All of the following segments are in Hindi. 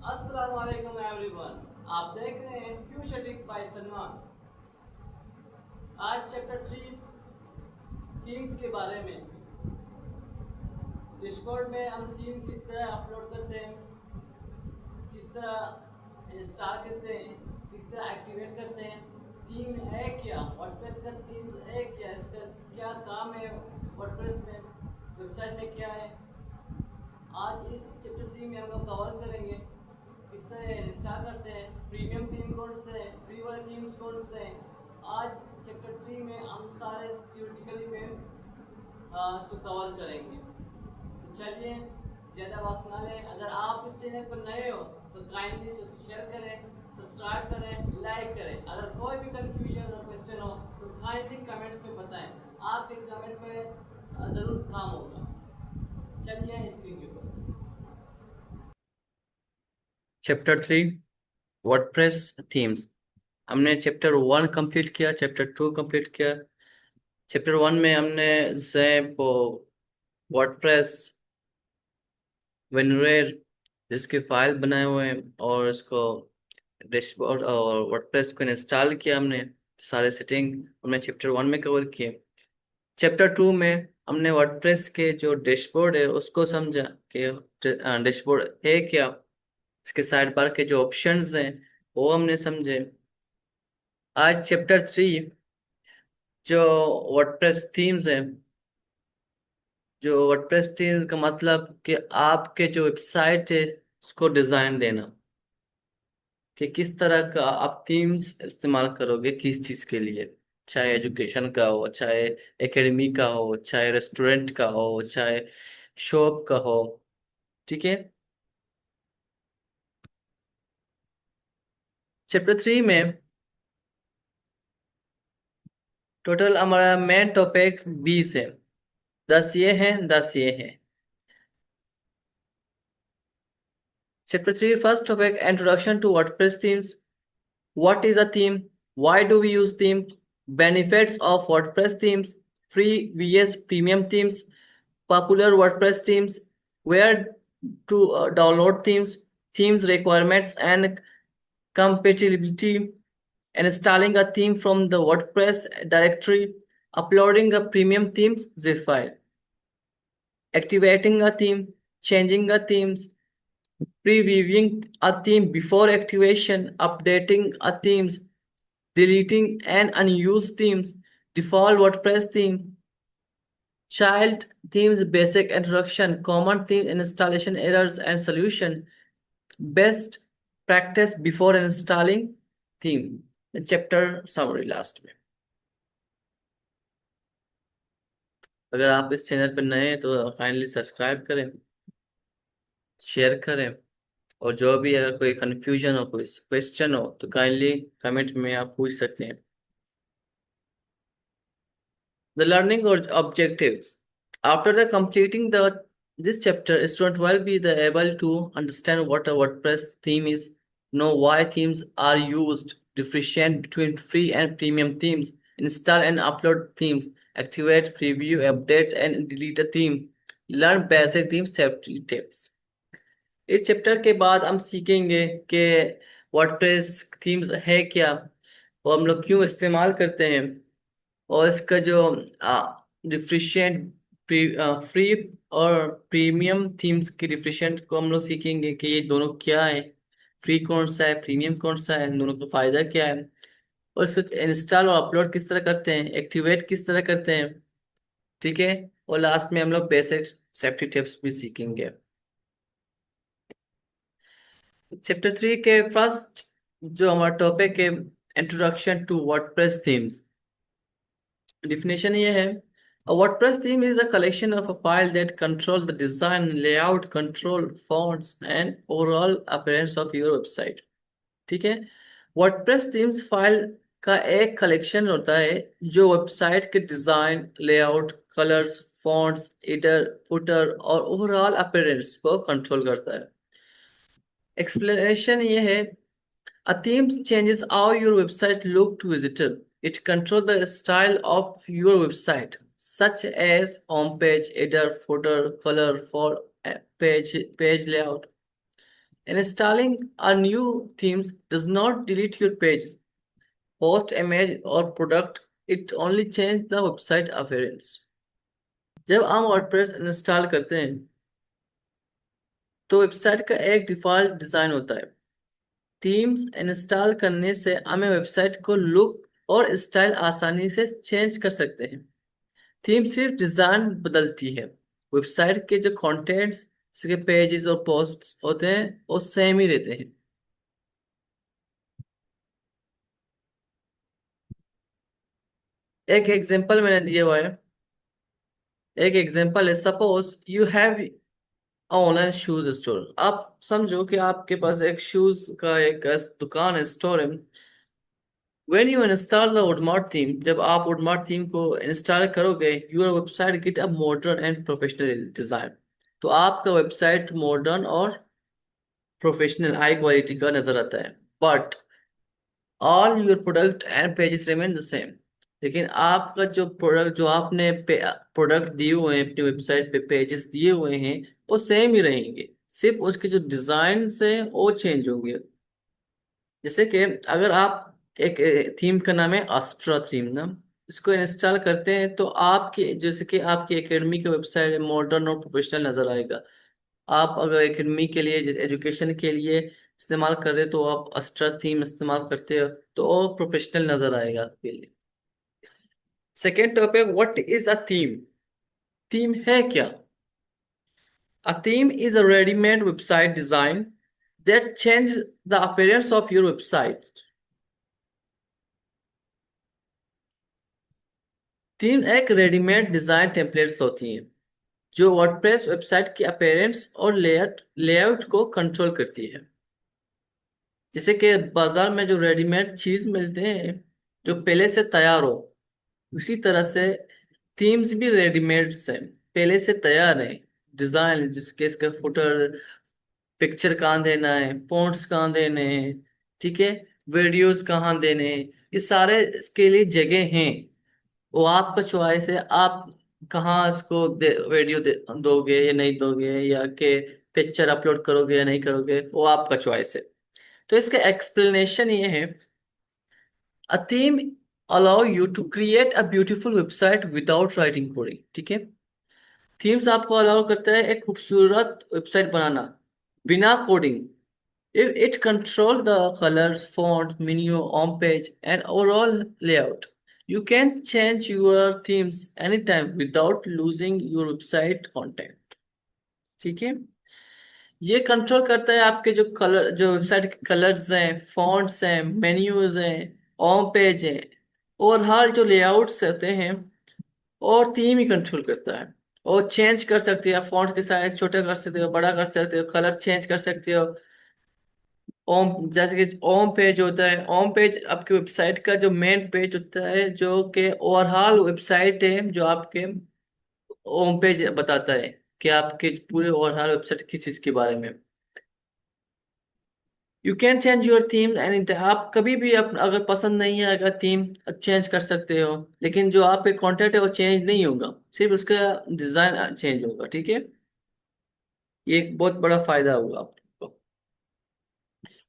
अस्सलाम वालेकुम एवरीवन। आप देख रहे हैं फ्यूचर टिक बाय सलमान। आज चैप्टर 3 थीम्स के बारे में। डैशबोर्ड में हम थीम किस तरह अपलोड करते हैं, किस तरह इंस्टॉल करते हैं, किस तरह एक्टिवेट करते हैं। थीम है क्या, वर्डप्रेस का थीम है क्या, इसका क्या काम है वर्डप्रेस में, वेबसाइट में क्या है। आज इस चैप्टर 3 में हम लोग कवर करेंगे किस तरह इंस्टॉल करते हैं, प्रीमियम थीम कौन से हैं, फ्री वाले थीम्स कौन से हैं। आज चैप्टर 3 में हम सारे थियोरेटिकली में इसको कवर करेंगे। तो चलिए ज़्यादा वक्त ना लें। अगर आप इस चैनल पर नए हो तो काइंडली इसे शेयर करें, सब्सक्राइब करें, लाइक करें। अगर कोई भी कन्फ्यूजन और क्वेश्चन हो तो काइंडली कमेंट्स में बताएं। आपके कमेंट में ज़रूर काम होगा। चलिए स्क्रीन के ऊपर। Chapter 3 WordPress themes. हमने चैप्टर 1 कंप्लीट किया, चैप्टर 2 कंप्लीट किया। चैप्टर 1 में हमने ज़ैप वर्डप्रेस वेनरेर जिसके फाइल बनाए हुए हैं और इसको डैशबोर्ड और वर्डप्रेस को इंस्टॉल किया। हमने सारे सेटिंग हमने चैप्टर 1 में कवर किए। चैप्टर 2 में हमने वर्डप्रेस के जो डैशबोर्ड है उसको समझा कि डैशबोर्ड है क्या, इसके साइड बार के जो ऑप्शंस हैं वो हमने समझे। आज चैप्टर 3 जो वर्डप्रेस थीम्स है, जो वर्डप्रेस थीम्स का मतलब कि आपके जो वेबसाइट है उसको डिजाइन देना, कि किस तरह का आप थीम्स इस्तेमाल करोगे, किस चीज के लिए। चाहे एजुकेशन का हो, चाहे एकेडमी का हो, चाहे रेस्टोरेंट का हो, चाहे शॉप का हो। ठीक है। चैप्टर 3 में टोटल हमारा मेन टॉपिक 20 है। 10 ये हैं, 10 ये हैं। Chapter 3 first topic introduction to WordPress themes. What is a theme? Why do we use theme? Benefits of WordPress themes, free vs premium themes, popular WordPress themes, where to download themes, themes requirements and compatibility, installing a theme from the WordPress directory, uploading a premium themes zip file, activating a theme, changing a themes, previewing a theme before activation, updating a themes, deleting an unused themes, default WordPress theme, child themes basic introduction, common theme installation errors and solution, best practice before installing theme, chapter summary last में। अगर आप इस चैनल पर नए हैं तो काइंडली सब्सक्राइब करें, शेयर करें, और जो भी अगर कोई कंफ्यूजन हो, कोई क्वेश्चन हो तो काइंडली कमेंट में आप पूछ सकते हैं। The learning or objectives. After the completing the this chapter, student will be able to understand what a WordPress theme is, know why themes are used, differentiate between free and premium themes, install and upload themes, activate, preview, update, and delete a theme, learn basic theme safety tips. इस चैप्टर के बाद हम सीखेंगे कि वर्डप्रेस थीम्स है क्या, और हम लोग क्यों इस्तेमाल करते हैं, और इसका जो डिफरेंशिएट फ्री और प्रीमियम थीम्स की डिफरेंशिएट को हम लोग सीखेंगे कि ये दोनों क्या है, फ्री कौन सा है, प्रीमियम कौन सा है, इन दोनों का फायदा क्या है, और इसको इंस्टॉल और अपलोड किस तरह करते हैं, एक्टिवेट किस तरह करते हैं। ठीक है। और लास्ट में हम लोग बेसिक सेफ्टी टिप्स भी सीखेंगे। चैप्टर 3 के फर्स्ट जो हमारा टॉपिक है, introduction to WordPress themes. Definition ये है: A WordPress theme is a collection of a file that control the design, layout, control, fonts, and overall appearance of your website. ठीक है। WordPress themes फाइल का एक कलेक्शन होता है जो वेबसाइट के design, layout, colours, fonts, adder, footer और ओवरऑल अपीयरेंस को कंट्रोल करता है। एक्सप्लेनेशन ये है: A theme changes how your website look to visitor. It controls the style of your website, such as homepage, header, footer, color, for page layout. Installing a new themes does not delete your page, post image or product. It only changes the website appearance. जब हम वर्डप्रेस इंस्टॉल करते हैं तो वेबसाइट का एक डिफॉल्ट डिजाइन होता है। थीम्स इंस्टॉल करने से हमें वेबसाइट को लुक और स्टाइल आसानी से चेंज कर सकते हैं। थीम सिर्फ डिजाइन बदलती है, वेबसाइट के जो कंटेंट्स, इसके पेजेस और पोस्ट्स होते हैं वो सेम ही रहते हैं। एक एग्जांपल मैंने दिया हुआ है। एक एग्जांपल है, suppose you have online shoes store. आप समझो कि आपके पास एक शूज का एक दुकान है, स्टोर है। When you install the Woodmart theme, जब आप Woodmart theme को इंस्टॉल करोगे, your website get a modern and professional design। तो आपका वेबसाइट मॉडर्न और प्रोफेशनल हाई क्वालिटी का नजर आता है। But all your product and pages remain the same. लेकिन आपका जो प्रोडक्ट, जो आपने प्रोडक्ट दिए हुए हैं अपनी वेबसाइट पे, पेजेस दिए हुए हैं, वो सेम ही रहेंगे। सिर्फ उसके जो डिजाइन हैं वो चेंज होंगे। जैसे कि अगर आप एक थीम का नाम है अस्ट्रा थीम ना, इसको इंस्टॉल करते हैं तो आपकी, जैसे कि आपकी एकेडमी की वेबसाइट मॉडर्न और प्रोफेशनल नजर आएगा। आप अगर एकेडमी के लिए, एजुकेशन के लिए इस्तेमाल कर रहे हो तो आप अस्ट्रा थीम इस्तेमाल करते हो तो वो प्रोफेशनल नजर आएगा आपके लिए। Second topic, what is a theme? Theme है क्या? A theme is a ready-made website design that changes the appearance of your website. Theme एक रेडीमेड डिजाइन टेम्पलेट्स होती हैं जो वर्डप्रेस वेबसाइट की अपीयरेंस और लेआउट को कंट्रोल करती है। जैसे कि बाजार में जो रेडीमेड चीज मिलते हैं जो पहले से तैयार हो, उसी तरह से थीम्स भी रेडीमेड से पहले से तैयार है। डिजाइन, जिसके इसका फुटर, पिक्चर कहाँ देना है, फॉन्ट्स कहाँ देने हैं, ठीक है, वीडियोस कहाँ देने हैं, ये सारे इसके लिए जगह हैं। वो आपका चॉइस है, आप कहाँ इसको दोगे या नहीं दोगे, या के पिक्चर अपलोड करोगे या नहीं करोगे, वो आपका चॉइस है। तो इसका एक्सप्लेनेशन ये है, a theme allow you to create a beautiful website without writing coding. ठीक है, थीम्स आपको अलाउ करता है एक खूबसूरत वेबसाइट बनाना बिना coding. It controls the colors, font, menu, home page, and overall layout. You can change your themes anytime without losing your website content। ठीक है, ये कंट्रोल करता है आपके जो कलर, जो वेबसाइट के कलर्स हैं, फॉन्ट्स हैं, मेन्यूज हैं, होम पेज हैं, और हर जो लेआउट्स होते हैं और थीम ही कंट्रोल करता है। और चेंज कर सकते हो, फॉन्ट के साइज छोटा कर सकते हो, बड़ा कर सकते हो, कलर चेंज कर सकते हो। ओम, जैसे कि ओम पेज होता है, ओम पेज आपकी वेबसाइट का जो मेन पेज होता है, जो कि ओवरऑल वेबसाइट है, जो आपके होम पेज बताता है कि आपके पूरे ओवरऑल वेबसाइट किस चीज के बारे में। You can change your theme and आप कभी भी अगर पसंद नहीं आएगा थीम, चेंज कर सकते हो। लेकिन जो आपके कंटेंट है वो चेंज नहीं होगा, सिर्फ उसका डिजाइन चेंज होगा। ठीक है, ये एक बहुत बड़ा फायदा होगा आपको।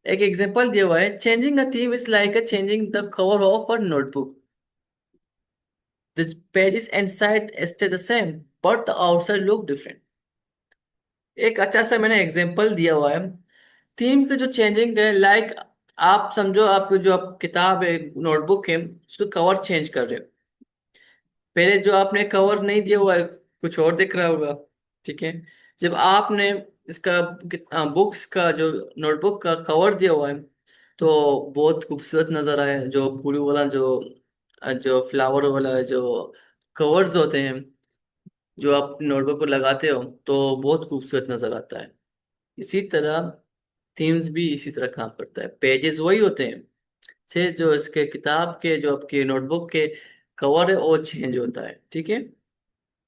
एक एग्जांपल दिया हुआ है, changing a theme is like a changing the cover of a notebook. The pages inside stay the same, but the outside look different। एक अच्छा सा मैंने एग्जांपल दिया हुआ है, थीम के जो चेंजिंग है, लाइक आप समझो, आप जो आप किताब है, नोटबुक है, उसको कवर चेंज कर रहे हो। पहले जो आपने कवर नहीं दिया हुआ है, कुछ और दिख रहा होगा। ठीक है, जब आपने इसका बुक्स का जो नोटबुक का कवर दिया हुआ है तो बहुत खूबसूरत नजर आए। जो पूरी वाला जो जो फ्लावर वाला जो कवर्स होते हैं, जो आप नोटबुक पर लगाते हो तो बहुत खूबसूरत नजर आता है। इसी तरह थीम्स भी इसी तरह काम करता है, पेजेस वही होते हैं, से जो इसके किताब के, जो आपके नोटबुक के कवर है वो चेंज होता है। ठीक है,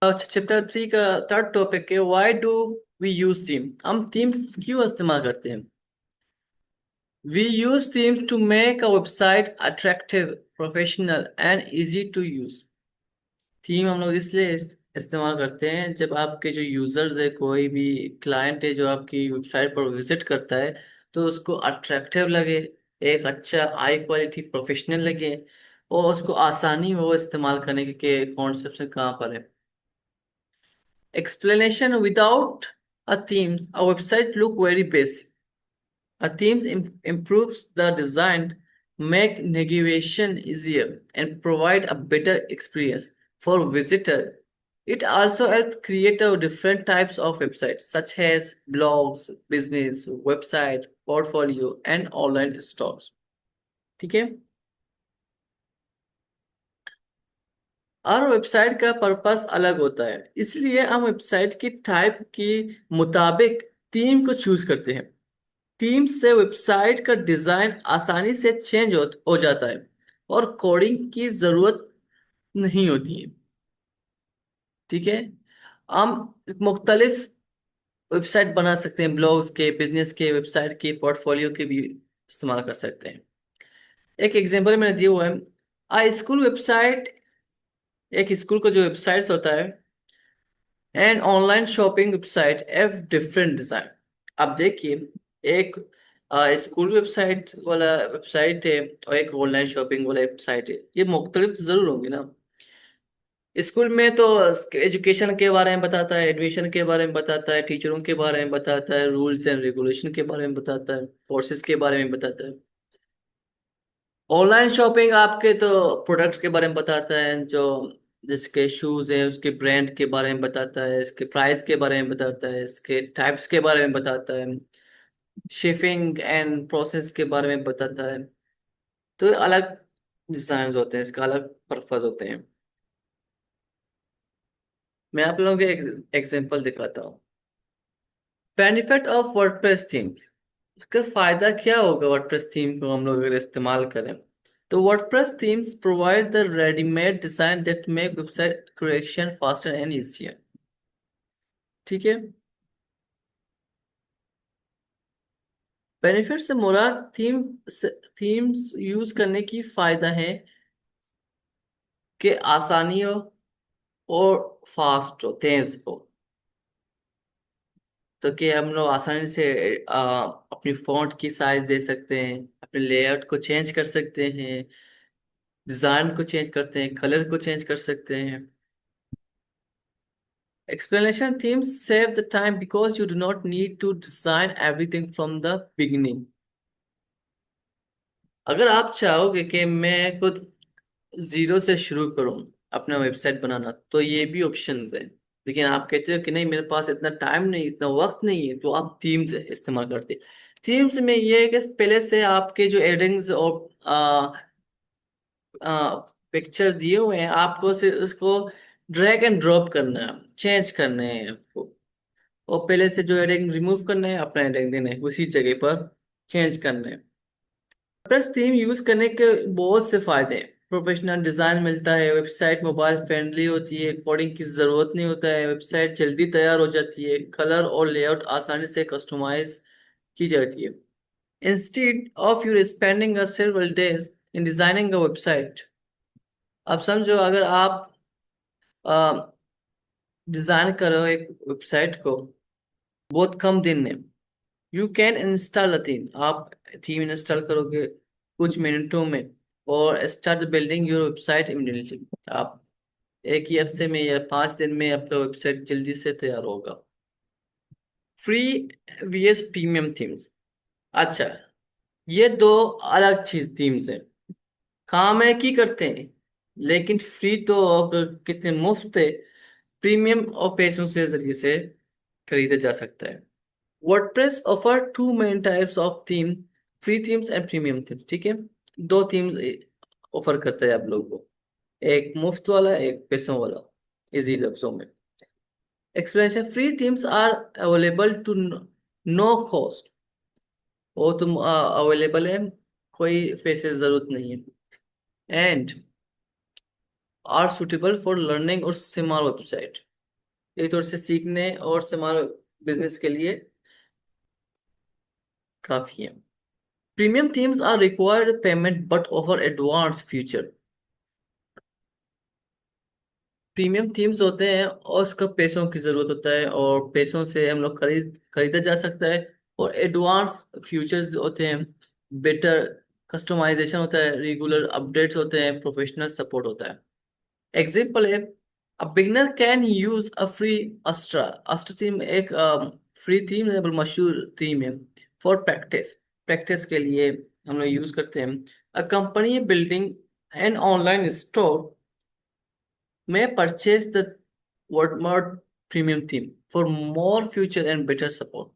अच्छा, चैप्टर 3 का थर्ड टॉपिक है, why do we use theme? हम थीम्स क्यों इस्तेमाल करते हैं? We use themes to make a website attractive, professional and easy to use. Theme हम लोग इसलिए इस्तेमाल करते हैं जब आपके जो यूजर्स है, कोई भी क्लाइंट है जो आपकी वेबसाइट पर विजिट करता है, तो उसको अट्रैक्टिव लगे, एक अच्छा हाई क्वालिटी प्रोफेशनल लगे, और उसको आसानी हो इस्तेमाल करने के कॉन्सेप्ट से कहाँ पर है। Explanation: without a theme, a website look very basic. A theme improves the design, make navigation easier, and provide a better experience for visitor. It also helps create a different types of websites such as blogs, business, website, portfolio, and online stores. ठीक है। और वेबसाइट का पर्पस अलग होता है, इसलिए हम वेबसाइट की टाइप के मुताबिक थीम को चूज करते हैं। थीम से वेबसाइट का डिजाइन आसानी से चेंज हो जाता है और कोडिंग की जरूरत नहीं होती है। ठीक है। हम मुख्तलिफ वेबसाइट बना सकते हैं, ब्लॉग्स के, बिजनेस के, वेबसाइट के, पोर्टफोलियो के भी इस्तेमाल कर सकते हैं। एक एग्जांपल मैंने दिया हुआ है। स्कूल वेबसाइट, एक स्कूल का जो वेबसाइट्स होता है, and online shopping website have different design. अब देखिए, एक स्कूल वेबसाइट वाला वेबसाइट है और एक ऑनलाइन शॉपिंग वाला वेबसाइट है, ये मुख्तलिफ तो जरूर होंगे ना। स्कूल में तो एजुकेशन के बारे में बताता है, एडमिशन के बारे में बताता है, टीचरों के बारे में बताता है, रूल्स एंड रेगुलेशन के बारे में बताता है, कोर्सेज के बारे में बताता है। ऑनलाइन शॉपिंग आपके तो प्रोडक्ट के बारे में बताता है, जो जिसके शूज हैं उसके ब्रांड के बारे में बताता है, इसके प्राइस के बारे में बताता है, इसके टाइप्स के बारे में बताता है, शिपिंग एंड प्रोसेस के बारे में बताता है। तो अलग डिजाइन होते हैं, इसका अलग पर्पज होते हैं। मैं आप लोगों को एक एग्जांपल दिखाता हूँ। Benefit of WordPress theme. उसका फायदा क्या होगा वर्डप्रेस थीम को हम लोग अगर इस्तेमाल करें तो। WordPress themes provide the readymade design that make website creation faster and easier. ठीक है। बेनिफिट से मुराद थीम्स यूज करने की फायदा है कि आसानी हो और फास्ट हो, तेज हो। तो कि हम लोग आसानी से अपनी फॉन्ट की साइज दे सकते हैं, अपने लेआउट को चेंज कर सकते हैं, डिजाइन को चेंज करते हैं, कलर को चेंज कर सकते हैं। Explanation: themes save the time because you do not need to design everything from the beginning. अगर आप चाहोगे कि मैं खुद जीरो से शुरू करूं अपना वेबसाइट बनाना, तो ये भी ऑप्शंस है। लेकिन आप कहते हो कि नहीं, मेरे पास इतना टाइम नहीं, इतना वक्त नहीं है, तो आप थीम्स इस्तेमाल करते। थीम्स में ये है कि पहले से आपके जो एडिंग्स और पिक्चर दिए हुए हैं, आपको सिर्फ उसको ड्रैग एंड ड्रॉप करना है, चेंज करने हैं आपको, और पहले से जो हेडिंग रिमूव करना है, अपना हेडिंग देना है उसी जगह पर, चेंज करना है। प्लस थीम यूज करने के बहुत से फायदे हैं। प्रोफेशनल डिजाइन मिलता है, वेबसाइट मोबाइल फ्रेंडली होती है, कोडिंग की जरूरत नहीं होता है, वेबसाइट जल्दी तैयार हो जाती है, कलर और लेआउट आसानी से कस्टमाइज की जाती है। Instead of your spending several days in designing a website, अब समझो अगर आप डिजाइन करो एक वेबसाइट को बहुत कम दिन में, you can install a theme, आप थीम इंस्टॉल करोगे कुछ मिनटों में, और start building your website immediately. आप एक ही हफ्ते में या 5 दिन में आपका वेबसाइट जल्दी से तैयार होगा। Free VS premium themes. अच्छा, ये दो अलग चीज थीम्स है, काम है की करते हैं, लेकिन फ्री तो कितने मुफ्त है, प्रीमियम और पैसों से जरिए से खरीदा जा सकता है। WordPress offer two main types of theme, free themes and premium themes. ठीक है, दो थीम्स ऑफर करता है आप लोगों को, एक मुफ्त वाला, एक पैसों वाला। इजी लफ्जों में explanation: free themes are available to no cost, वो तुम अवेलेबल है, कोई पैसे की जरूरत नहीं है, and are suitable for learning और स्मॉल वेबसाइट, ये थोड़े से सीखने और स्मॉल बिजनेस के लिए काफी है। Premium themes are required payment but offer advanced feature. Premium themes होते हैं और उसका पैसों की जरूरत होता है, और पैसों से हम लोग खरीदा जा सकता है। और एडवांस फीचर्स होते हैं, बेटर कस्टमाइजेशन होता है, रेगुलर अपडेट्स होते हैं, प्रोफेशनल सपोर्ट होता है। एग्जाम्पल है, a beginner can use a free Astra. Astra theme एक फ्री थीम है, बड़ी मशहूर थीम है। फॉर प्रैक्टिस, प्रैक्टिस के लिए हम लोग यूज करते हैं। A company building an online store may purchase the Wordmart premium theme for more future and better support।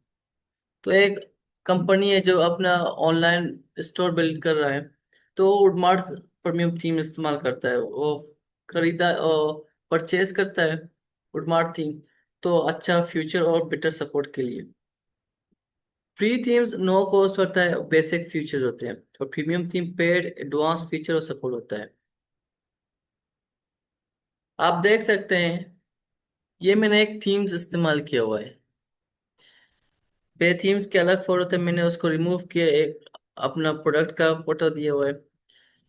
तो एक कंपनी है जो अपना ऑनलाइन स्टोर बिल्ड कर रहा है, तो वुडमार्ट प्रीमियम थीम इस्तेमाल करता है, वो खरीदा और परचेज करता है वुडमार्ट थीम, तो अच्छा फ्यूचर और बेटर सपोर्ट के लिए। फ्री थीम्स नो कॉस्ट होता है, बेसिक फीचर्स होते हैं, और premium theme paid advance feature और सपोर्ट होता है। आप देख सकते हैं, ये मैंने एक थीम्स इस्तेमाल किया हुआ है। पे थीम्स के अलग फोटो थे, मैंने उसको रिमूव किया, एक अपना प्रोडक्ट का फोटो दिया हुआ है।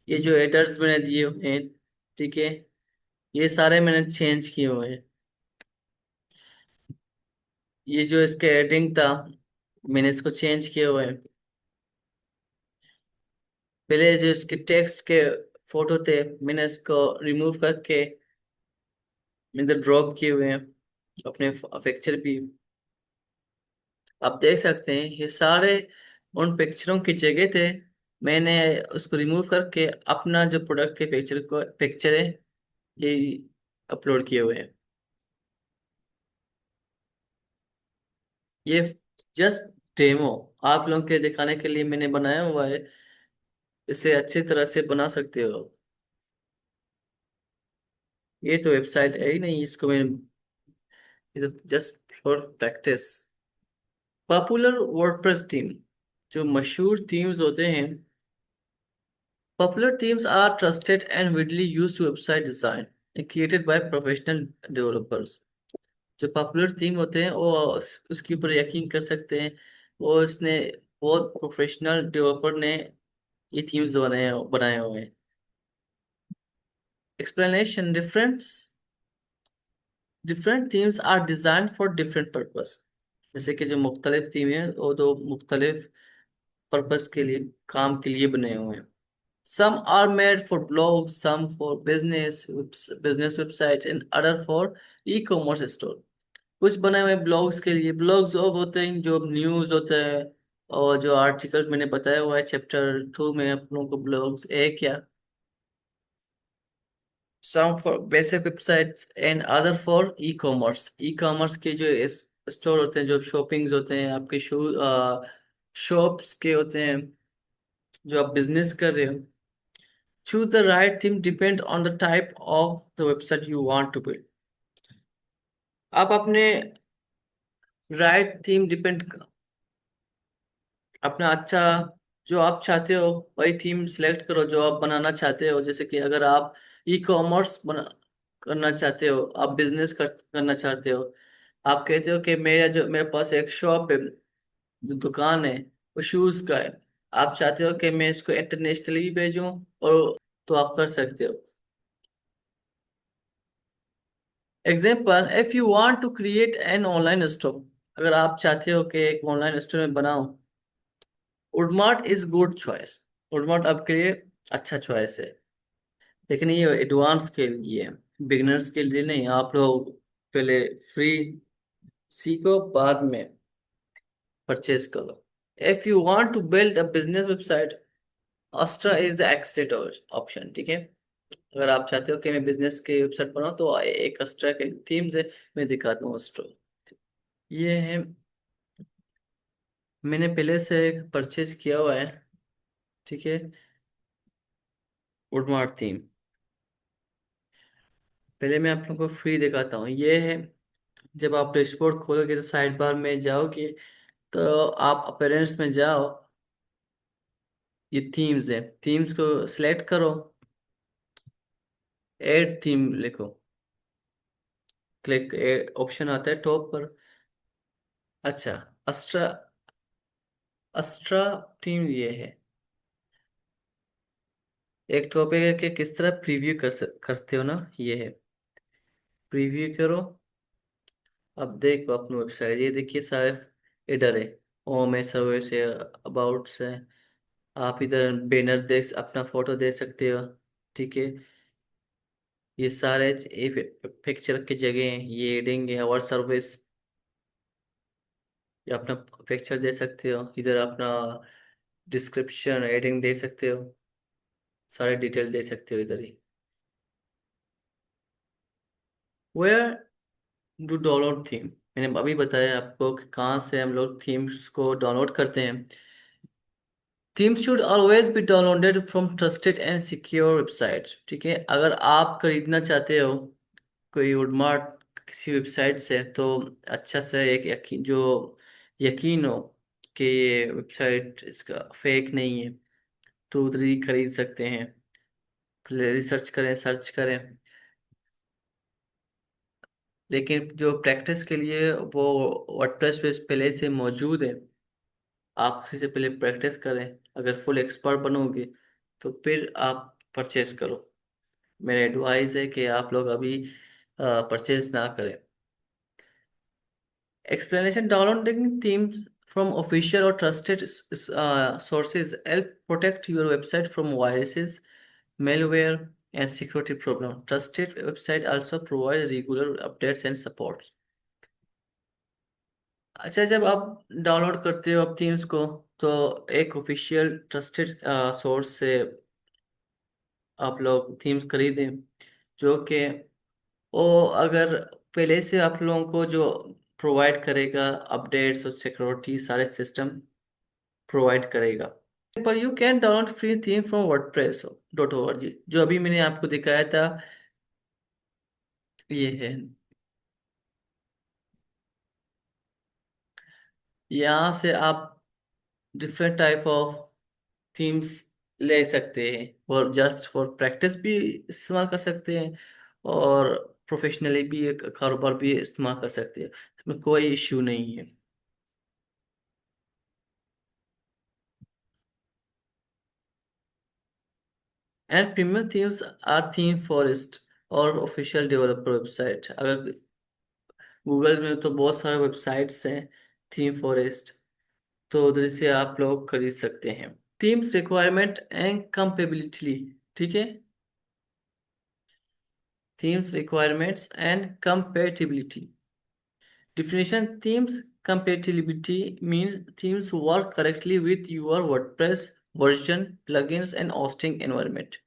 ये जो हेडर्स मैंने दिए हुए हैं, ठीक है, ये सारे मैंने चेंज किए हुए हैं। ये जो इसके हेडिंग था, मैंने इसको चेंज किया हुआ है। पहले जो इसके टेक्स्ट के फोटो थे, मैंने इसको रिमूव करके मैंने ड्रॉप किए हुए हैं अपने पिक्चर भी। आप देख सकते हैं ये सारे उन पिक्चरों की जगह थे, मैंने उसको रिमूव करके अपना जो प्रोडक्ट के पिक्चर है, ये अपलोड किए हुए हैं। ये जस्ट डेमो आप लोगों के दिखाने के लिए मैंने बनाया हुआ है, इसे अच्छी तरह से बना सकते हो। ये तो वेबसाइट है ही नहीं, इसको मैं, ये तो just for practice. Popular WordPress theme, जो मशहूर थीम्स होते हैं, popular themes are trusted and widely used website design created by professional developers. जो पॉपुलर थीम होते हैं वो उसके ऊपर यकीन कर सकते हैं, वो इसने बहुत प्रोफेशनल डेवलपर ने ये थीम्स बनाए हुए हैं। Explanation, difference, different themes are design for different purpose. जैसे कि जो मुख्तलिफ थीम है वो दो मुख्तलिफ पर्पस के लिए, काम के लिए बने हुए हैं। Some are made for blog, some for business website and other for e commerce store. कुछ बने हुए ब्लॉग्स के लिए, ब्लॉग्स वो होते हैं जो न्यूज़ होता है, और जो आर्टिकल मैंने बताया हुआ है चैप्टर 2 में अपनों को, ब्लॉग्स है क्या। Some for basic websites and other for e commerce. E commerce के जो स्टोर होते हैं, जो शॉपिंग्स होते हैं, आपके शॉप्स के होते हैं, जो आप बिजनेस कर रहे हो। Choose the right theme depend on the type of the website you want to build. आप अपने राइट थीम डिपेंड, अपना अच्छा जो आप चाहते हो वही थीम सिलेक्ट करो जो आप बनाना चाहते हो। जैसे कि अगर आप ई कॉमर्स बना करना चाहते हो, आप करना चाहते हो, आप कहते हो कि मेरे पास एक शॉप है, जो दुकान है वो शूज का है, आप चाहते हो कि मैं इसको इंटरनेशनली भेजूं, और तो आप कर सकते हो। Example, if you want to create an online store, अगर आप चाहते हो कि एक ऑनलाइन स्टोर में बनाओ, वुडमार्ट इज गुड चॉइस। वुडमार्ट आपके लिए अच्छा चॉइस है, लेकिन ये एडवांस के लिए है, बिगिनर्स के लिए नहीं। आप लोग पहले फ्री सीखो, बाद में परचेज करो। If you want to build a business website, Astra is the excellent option, ठीक है। अगर आप चाहते हो कि मैं बिजनेस के वेबसाइट बनाऊं, तो एक अस्ट्रा के थीम्स है, मैं दिखाता हूँ अस्ट्रा। ये है, मैंने पहले से एक परचेज किया हुआ है, ठीक है, वुडमार्ट थीम। पहले मैं आप लोगों को फ्री दिखाता हूँ, ये है। जब आप डैशबोर्ड खोलोगे तो साइड बार में जाओगे, तो आप अपीयरेंस में जाओ, ये थीम्स है, थीम्स को सिलेक्ट करो, ऐड थीम लिखो, क्लिक ऑप्शन आता है टॉप पर। अच्छा, अस्ट्रा, अस्ट्रा थीम ये है। एक टॉपिक है कि किस तरह प्रीव्यू करते हो ना, ये है। प्रीव्यू करो। अब देखो अपनी वेबसाइट, ये देखिए सारे इधर है। होम है, सर्विस है, अबाउट्स है। आप इधर बैनर देख, अपना फोटो दे सकते हो। ठीक है, ये सारे पिक्चर की जगह हैं, ये हेडिंग है और सर्विस। ये अपना पिक्चर दे सकते हो, इधर अपना डिस्क्रिप्शन हेडिंग दे सकते हो, सारे डिटेल दे सकते हो इधर ही। वेयर डू डाउनलोड थीम, मैंने अभी बताया आपको कि कहाँ से हम लोग थीम्स को डाउनलोड करते हैं। Themes should always be downloaded from trusted and secure website. ठीक है, अगर आप खरीदना चाहते हो कोई वुडमार्ट किसी वेबसाइट से, तो अच्छा से एक यकीन जो यकीन हो कि ये वेबसाइट इसका फेक नहीं है, तो उधर ही खरीद सकते हैं। पहले रिसर्च करें, सर्च करें। लेकिन जो प्रैक्टिस के लिए वो वर्डप्रेस पे पहले से मौजूद है, आप उसी से पहले प्रैक्टिस करें। अगर फुल एक्सपर्ट बनोगे तो फिर आप परचेज करो। मेरा एडवाइस है कि आप लोग अभी परचेज ना करें। Explanation: downloading themes from official or trusted sources help protect your website from viruses, malware, and security problems. Trusted website also provide regular updates and supports. अच्छा, जब आप डाउनलोड करते हो अब थीम्स को, तो एक ऑफिशियल ट्रस्टेड सोर्स से आप लोग थीम्स खरीदें, जो कि वो अगर पहले से आप लोगों को जो प्रोवाइड करेगा अपडेट्स और सिक्योरिटी सारे सिस्टम प्रोवाइड करेगा। पर you can download free theme from WordPress dot ORG, जो अभी मैंने आपको दिखाया था, ये है। यहाँ से आप डिफरेंट टाइप ऑफ थीम्स ले सकते हैं, और जस्ट फॉर प्रैक्टिस भी इस्तेमाल कर सकते हैं, और प्रोफेशनली भी एक कारोबार भी इस्तेमाल कर सकते हैं। इसमें कोई इश्यू नहीं है। And premium themes are ThemeForest और ऑफिशियल डेवलपर वेबसाइट। अगर गूगल में तो बहुत सारे वेबसाइट्स हैं थीम फॉरेस्ट, तो उधर से आप लोग खरीद सकते हैं। Themes requirement and compatibility. ठीक है, themes requirements and compatibility. Definition: themes compatibility means themes work correctly with your WordPress version, plugins and hosting environment.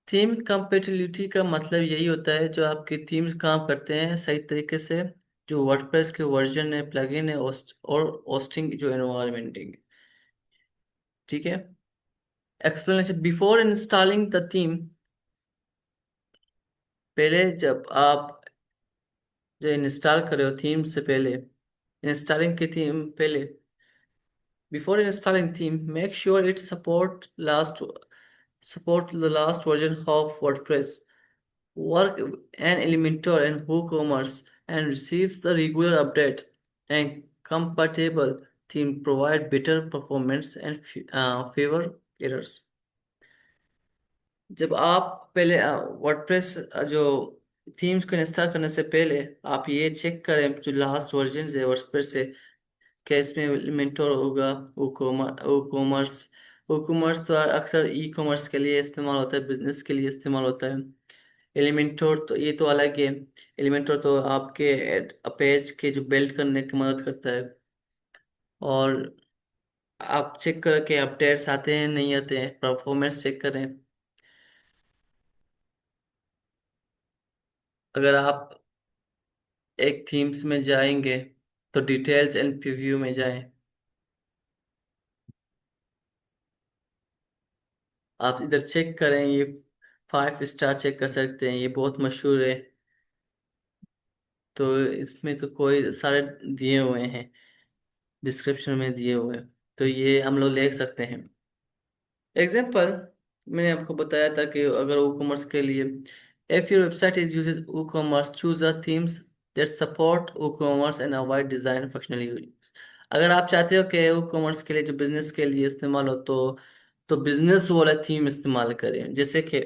Theme compatibility का मतलब यही होता है, जो आपके थीम्स काम करते हैं सही तरीके से, जो वर्डप्रेस के वर्जन है, प्लगइन है, और होस्टिंग जो एनवायरनमेंट है। ठीक है। Explanation: before installing the theme, पहले जब आप जो इंस्टॉल कर रहे हो थीम से पहले, इंस्टॉलिंग की थीम पहले, before installing theme, make sure it support the last version of WordPress, work and Elementor and WooCommerce, and receives the regular updates. And compatible theme provide better performance and fewer errors. जब आप पहले वर्डप्रेस जो थीम्स को इंस्टॉल करने से पहले आप ये चेक करें जो लास्ट वर्जन है वर्डप्रेस से, क्या इसमें मेंटोर होगा। कॉमर्स कॉमर्स तो अक्सर ई कॉमर्स के लिए इस्तेमाल होता है, बिजनेस के लिए इस्तेमाल होता है। एलिमेंटोर तो ये तो अलग है। एलिमेंटोर तो आपके पेज के जो बिल्ड करने की मदद करता है, और आप चेक करें कि अपडेट्स आते हैं नहीं आते हैं, परफॉर्मेंस चेक करें। अगर आप एक थीम्स में जाएंगे तो डिटेल्स एंड प्रीव्यू में जाएं। आप इधर चेक करें, ये 5 स्टार चेक कर सकते हैं, ये बहुत मशहूर है। तो इसमें तो कोई सारे दिए हुए हैं, डिस्क्रिप्शन में दिए हुए हैं, तो ये हम लोग ले सकते हैं। एग्जाम्पल मैंने आपको बताया था कि अगर ई कॉमर्स के लिए, if your website is uses e commerce, choose a themes that support e commerce and avoid design functional use. अगर आप चाहते हो कि ई कॉमर्स के लिए जो बिजनेस के लिए इस्तेमाल हो, तो बिजनेस वाला थीम इस्तेमाल करें। जैसे कि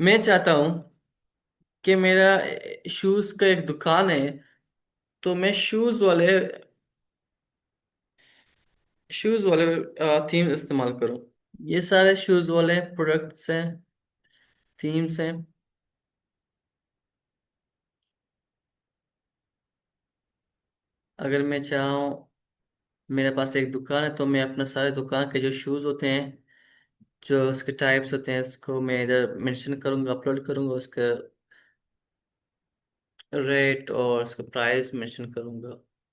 मैं चाहता हूँ कि मेरा शूज का एक दुकान है, तो मैं शूज वाले थीम इस्तेमाल करूँ। ये सारे शूज वाले प्रोडक्ट्स हैं, थीम्स हैं। अगर मैं चाहूँ, मेरे पास एक दुकान है, तो मैं अपना सारे दुकान के जो शूज होते हैं, जो उसके टाइप्स होते हैं, इसको मैं इधर मेंशन करूंगा, अपलोड करूंगा, उसका रेट और उसका प्राइस मेंशन करूंगा।